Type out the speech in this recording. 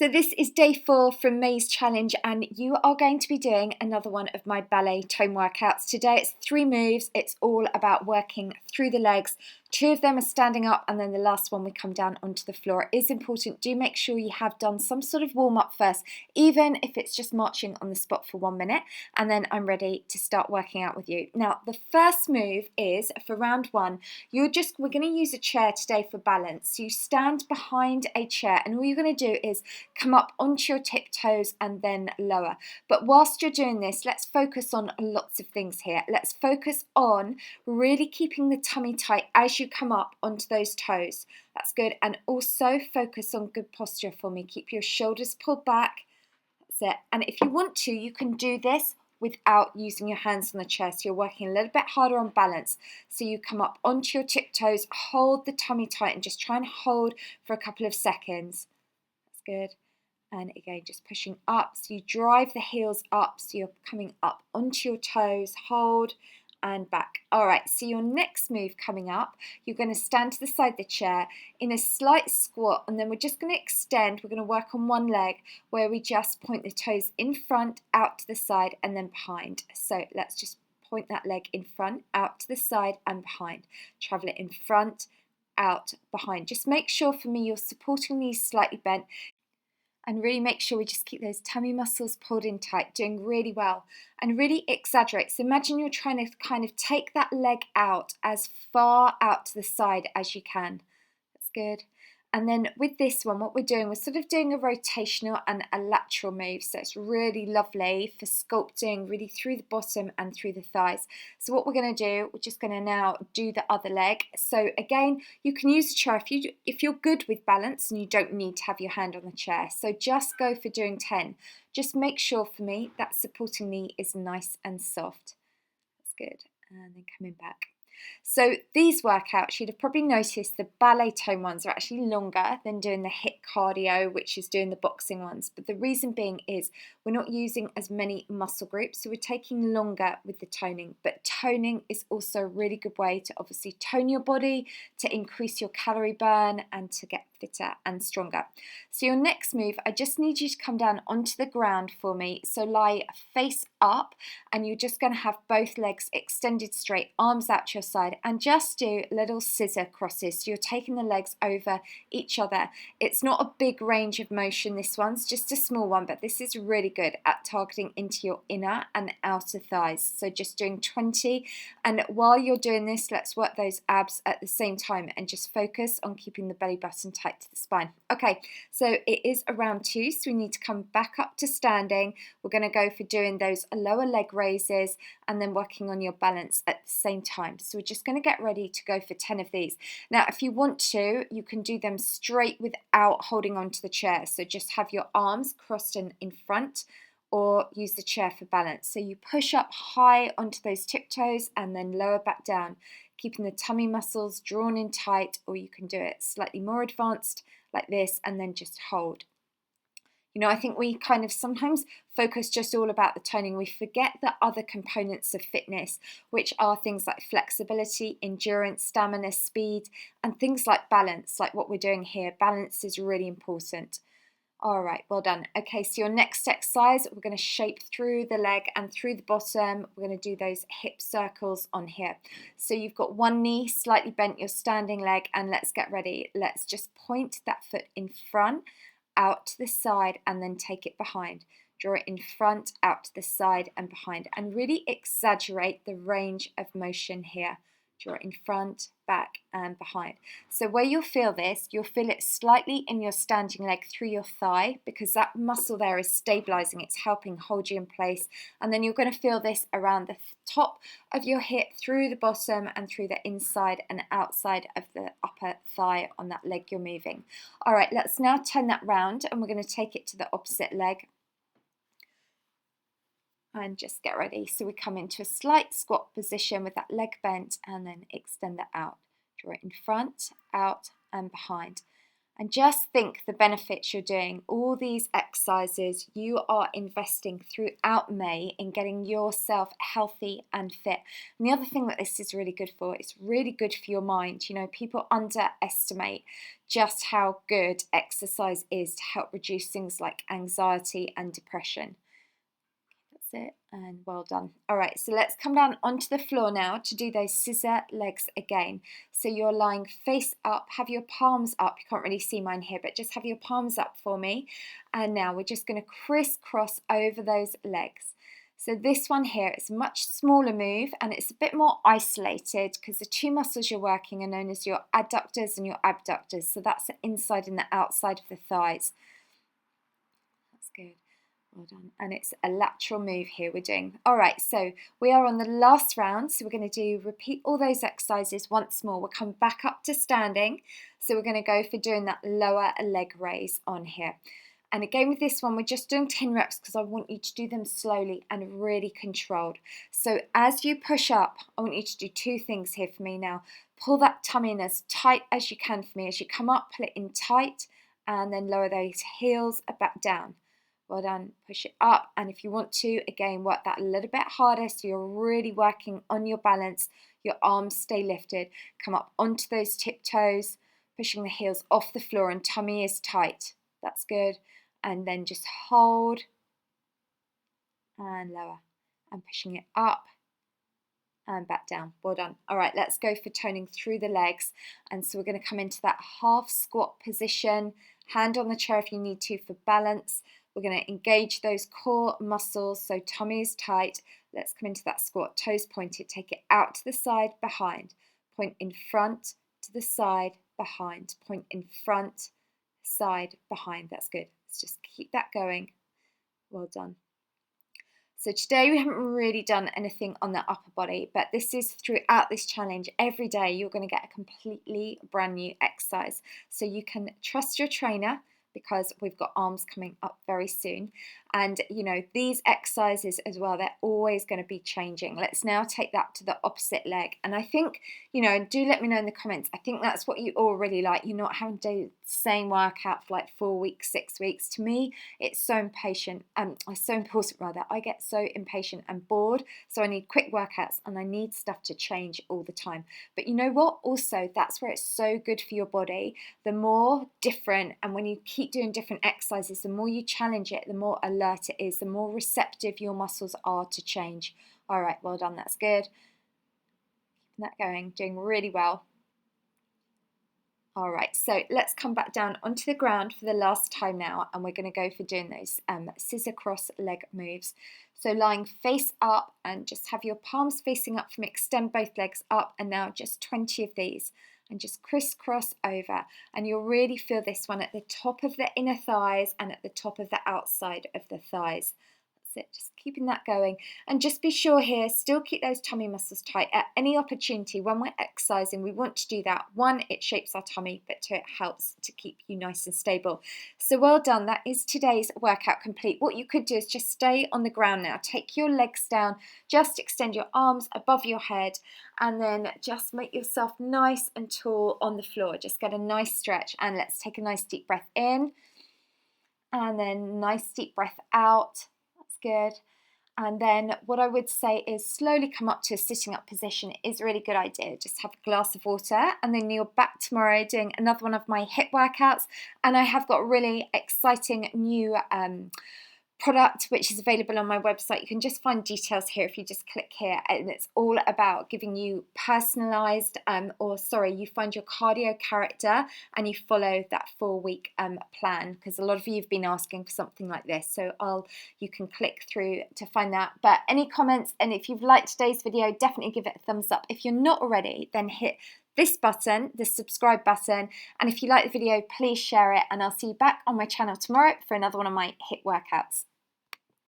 So this is day 4 from May's challenge, and you are going to be doing another one of my ballet tone workouts. Today it's 3 moves. It's all about working through the legs. 2 of them are standing up, and then the last one we come down onto the floor. It is important, do make sure you have done some sort of warm up first, even if it's just marching on the spot for 1 minute, and then I'm ready to start working out with you. Now the first move is for round 1. We're going to use a chair today for balance. So you stand behind a chair, and all you're going to do is come up onto your tiptoes and then lower. But whilst you're doing this, let's focus on lots of things here. Let's focus on really keeping the tummy tight as you come up onto those toes. That's good. And also focus on good posture for me. Keep your shoulders pulled back. That's it. And if you want to, you can do this without using your hands on the chair. So you're working a little bit harder on balance. So you come up onto your tiptoes, hold the tummy tight, and just try and hold for a couple of seconds. That's good. And again, just pushing up. So you drive the heels up. So you're coming up onto your toes, hold and back. All right, so your next move coming up, you're going to stand to the side of the chair in a slight squat, and then we're just going to extend. We're going to work on one leg where we just point the toes in front, out to the side, and then behind. So let's just point that leg in front, out to the side, and behind. Travel it in front, out, behind. Just make sure for me you're supporting these slightly bent. And really make sure we just keep those tummy muscles pulled in tight, doing really well. And really exaggerate. So imagine you're trying to kind of take that leg out as far out to the side as you can. That's good. And then with this one, what we're doing, we're sort of doing a rotational and a lateral move. So it's really lovely for sculpting really through the bottom and through the thighs. So what we're going to do, we're just going to now do the other leg. So again, you can use a chair if you're good with balance and you don't need to have your hand on the chair. So just go for doing 10. Just make sure for me that supporting knee is nice and soft. That's good. And then coming back. So these workouts, you'd have probably noticed the ballet tone ones are actually longer than doing the HIIT cardio, which is doing the boxing ones. But the reason being is we're not using as many muscle groups, so we're taking longer with the toning. But toning is also a really good way to obviously tone your body, to increase your calorie burn, and to get fitter and stronger. So your next move, I just need you to come down onto the ground for me. So lie face up, and you're just going to have both legs extended straight, arms out to your side, and just do little scissor crosses. So you're taking the legs over each other. It's not a big range of motion, this one's just a small one, but this is really good at targeting into your inner and outer thighs. So just doing 20, and while you're doing this, let's work those abs at the same time and just focus on keeping the belly button tight to the spine. Okay, so it is a round 2, so we need to come back up to standing. We're going to go for doing those lower leg raises and then working on your balance at the same time. So we're just going to get ready to go for 10 of these. Now, if you want to, you can do them straight without holding onto the chair. So just have your arms crossed in front, or use the chair for balance. So you push up high onto those tiptoes and then lower back down, keeping the tummy muscles drawn in tight, or you can do it slightly more advanced like this and then just hold. You know, I think we kind of sometimes focus just all about the toning. We forget the other components of fitness, which are things like flexibility, endurance, stamina, speed, and things like balance, like what we're doing here. Balance is really important. All right, well done. Okay, so your next exercise, we're going to shape through the leg and through the bottom. We're going to do those hip circles on here. So you've got one knee slightly bent, your standing leg, and let's get ready. Let's just point that foot in front, out to the side, and then take it behind. Draw it in front, out to the side and behind, and really exaggerate the range of motion here. Draw it in front, back and behind. So where you'll feel this, you'll feel it slightly in your standing leg through your thigh, because that muscle there is stabilizing, it's helping hold you in place. And then you're going to feel this around the top of your hip, through the bottom and through the inside and outside of the upper thigh on that leg you're moving. All right, let's now turn that round and we're going to take it to the opposite leg. And just get ready. So we come into a slight squat position with that leg bent and then extend that out. Draw it in front, out and behind. And just think the benefits you're doing. All these exercises, you are investing throughout May in getting yourself healthy and fit. And the other thing that this is really good for, it's really good for your mind. You know, people underestimate just how good exercise is to help reduce things like anxiety and depression. That's it, and well done. All right, so let's come down onto the floor now to do those scissor legs again. So you're lying face up, have your palms up. You can't really see mine here, but just have your palms up for me. And now we're just going to crisscross over those legs. So this one here is a much smaller move and it's a bit more isolated because the two muscles you're working are known as your adductors and your abductors. So that's the inside and the outside of the thighs. That's good. Well done. And it's a lateral move here we're doing. All right, so we are on the last round. So we're going to repeat all those exercises once more. We'll come back up to standing. So we're going to go for doing that lower leg raise on here. And again with this one, we're just doing 10 reps because I want you to do them slowly and really controlled. So as you push up, I want you to do two things here for me now. Pull that tummy in as tight as you can for me. As you come up, pull it in tight and then lower those heels back down. Well done, push it up, and if you want to, again, work that a little bit harder so you're really working on your balance, your arms stay lifted, come up onto those tiptoes, pushing the heels off the floor and tummy is tight. That's good, and then just hold and lower and pushing it up and back down. Well done. All right, let's go for toning through the legs, and so we're going to come into that half squat position, hand on the chair if you need to for balance. We're going to engage those core muscles, so tummy is tight. Let's come into that squat, toes pointed, take it out to the side, behind. Point in front, to the side, behind. Point in front, side, behind. That's good. Let's just keep that going. Well done. So today we haven't really done anything on the upper body, but this is throughout this challenge. Every day you're going to get a completely brand new exercise. So you can trust your trainer, because we've got arms coming up very soon. And you know, these exercises as well, they're always going to be changing. Let's now take that to the opposite leg. And I think, you know, do let me know in the comments. I think that's what you all really like. You're not having to do the same workout for like 4 weeks, 6 weeks. To me, it's so impatient. It's so important rather. I get so impatient and bored. So I need quick workouts and I need stuff to change all the time. But you know what? Also, that's where it's so good for your body. The more different, and when you keep doing different exercises, the more you challenge it, the more alert it is, the more receptive your muscles are to change. All right, well done, that's good. Keeping that going, doing really well. All right, so let's come back down onto the ground for the last time now, and we're going to go for doing those scissor cross leg moves. So lying face up and just have your palms facing up from extend both legs up, and now just 20 of these. And just crisscross over, and you'll really feel this one at the top of the inner thighs and at the top of the outside of the thighs. That's it, just keeping that going, and just be sure here, still keep those tummy muscles tight. At any opportunity when we're exercising, we want to do that. One, it shapes our tummy, but two, it helps to keep you nice and stable. So well done, that is today's workout complete. What you could do is just stay on the ground now, take your legs down, just extend your arms above your head, and then just make yourself nice and tall on the floor. Just get a nice stretch, and let's take a nice deep breath in, and then nice deep breath out. That's good. And then what I would say is slowly come up to a sitting up position. It is a really good idea. Just have a glass of water, and then you're back tomorrow doing another one of my hip workouts. And I have got a really exciting new product which is available on my website. You can just find details here if you just click here, and it's all about giving you personalized you find your cardio character and you follow that 4-week plan, because a lot of you have been asking for something like this. So you can click through to find that. But any comments, and if you've liked today's video, definitely give it a thumbs up. If you're not already, then hit this button, the subscribe button, and if you like the video, please share it, and I'll see you back on my channel tomorrow for another one of my hip workouts.